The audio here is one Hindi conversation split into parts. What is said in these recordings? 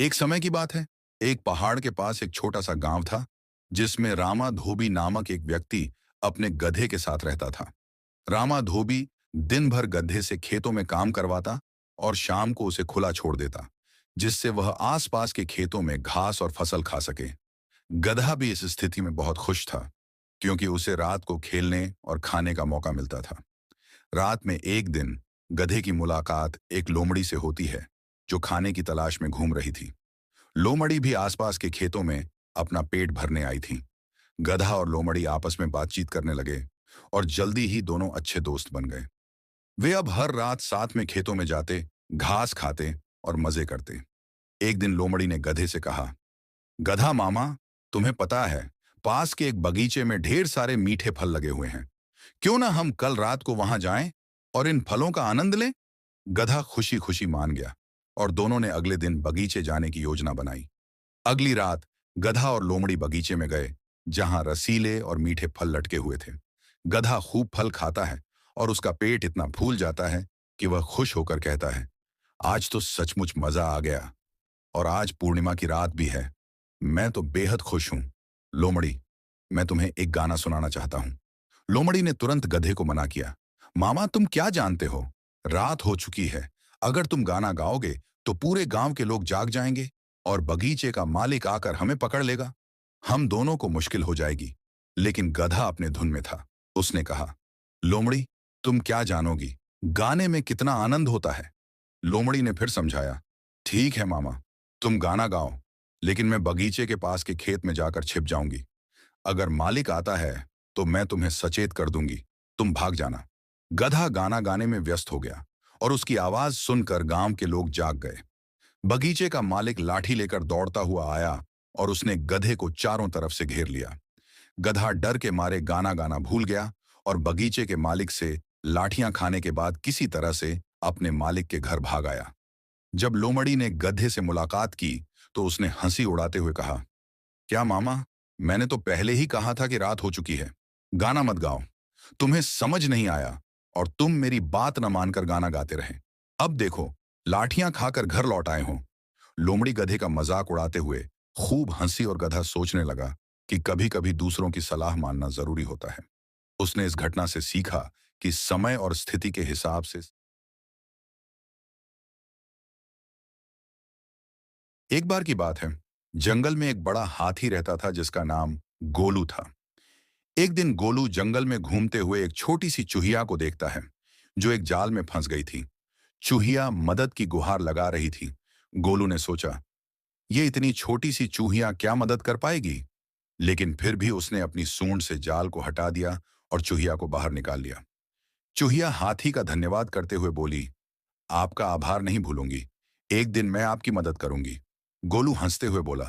एक समय की बात है। एक पहाड़ के पास एक छोटा सा गांव था, जिसमें रामा धोबी नामक एक व्यक्ति अपने गधे के साथ रहता था। रामा धोबी दिन भर गधे से खेतों में काम करवाता और शाम को उसे खुला छोड़ देता, जिससे वह आसपास के खेतों में घास और फसल खा सके। गधा भी इस स्थिति में बहुत खुश था, क्योंकि उसे रात को खेलने और खाने का मौका मिलता था। रात में एक दिन गधे की मुलाकात एक लोमड़ी से होती है, जो खाने की तलाश में घूम रही थी। लोमड़ी भी आसपास के खेतों में अपना पेट भरने आई थी। गधा और लोमड़ी आपस में बातचीत करने लगे और जल्दी ही दोनों अच्छे दोस्त बन गए। वे अब हर रात साथ में खेतों में जाते, घास खाते और मजे करते। एक दिन लोमड़ी ने गधे से कहा, गधा मामा, तुम्हें पता है, पास के एक बगीचे में ढेर सारे मीठे फल लगे हुए हैं। क्यों ना हम कल रात को वहां जाएं और इन फलों का आनंद लें। गधा खुशी खुशी मान गया और दोनों ने अगले दिन बगीचे जाने की योजना बनाई। अगली रात गधा और लोमड़ी बगीचे में गए, जहां रसीले और मीठे फल लटके हुए थे। गधा खूब फल खाता है और उसका पेट इतना फूल जाता है कि वह खुश होकर कहता है, आज तो सचमुच मजा आ गया, और आज पूर्णिमा की रात भी है। मैं तो बेहद खुश हूं। लोमड़ी, मैं तुम्हें एक गाना सुनाना चाहता हूं। लोमड़ी ने तुरंत गधे को मना किया। मामा, तुम क्या जानते हो, रात हो चुकी है। अगर तुम गाना गाओगे तो पूरे गांव के लोग जाग जाएंगे और बगीचे का मालिक आकर हमें पकड़ लेगा। हम दोनों को मुश्किल हो जाएगी। लेकिन गधा अपने धुन में था। उसने कहा, लोमड़ी, तुम क्या जानोगी, गाने में कितना आनंद होता है। लोमड़ी ने फिर समझाया, ठीक है मामा, तुम गाना गाओ, लेकिन मैं बगीचे के पास के खेत में जाकर छिप जाऊंगी। अगर मालिक आता है तो मैं तुम्हें सचेत कर दूंगी, तुम भाग जाना। गधा गाना गाने में व्यस्त हो गया और उसकी आवाज सुनकर गांव के लोग जाग गए। बगीचे का मालिक लाठी लेकर दौड़ता हुआ आया और उसने गधे को चारों तरफ से घेर लिया। गधा डर के मारे गाना गाना भूल गया और बगीचे के मालिक से लाठियां खाने के बाद किसी तरह से अपने मालिक के घर भाग आया। जब लोमड़ी ने गधे से मुलाकात की तो उसने हंसी उड़ाते हुए कहा, क्या मामा, मैंने तो पहले ही कहा था कि रात हो चुकी है, गाना मत गाओ। तुम्हें समझ नहीं आया और तुम मेरी बात न मानकर गाना गाते रहे। अब देखो, लाठियां खाकर घर लौट आए हो। लोमड़ी गधे का मजाक उड़ाते हुए खूब हंसी और गधा सोचने लगा कि कभी कभी दूसरों की सलाह मानना जरूरी होता है। उसने इस घटना से सीखा कि समय और स्थिति के हिसाब से। एक बार की बात है, जंगल में एक बड़ा हाथी रहता था जिसका नाम गोलू था। एक दिन गोलू जंगल में घूमते हुए एक छोटी सी चूहिया को देखता है, जो एक जाल में फंस गई थी। चूहिया मदद की गुहार लगा रही थी। गोलू ने सोचा, ये इतनी छोटी सी चूहिया क्या मदद कर पाएगी। लेकिन फिर भी उसने अपनी सूंड से जाल को हटा दिया और चूहिया को बाहर निकाल लिया। चूहिया हाथी का धन्यवाद करते हुए बोली, आपका आभार नहीं भूलूंगी, एक दिन मैं आपकी मदद करूंगी। गोलू हंसते हुए बोला,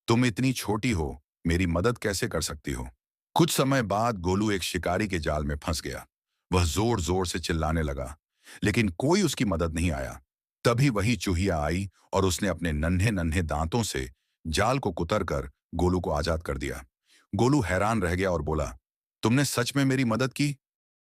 तुम इतनी छोटी हो, मेरी मदद कैसे कर सकती हो। कुछ समय बाद गोलू एक शिकारी के जाल में फंस गया। वह जोर जोर से चिल्लाने लगा, लेकिन कोई उसकी मदद नहीं आया। तभी वही चूहिया आई और उसने अपने नन्हे नन्हे दांतों से जाल को कुतर कर गोलू को आजाद कर दिया। गोलू हैरान रह गया और बोला, तुमने सच में मेरी मदद की।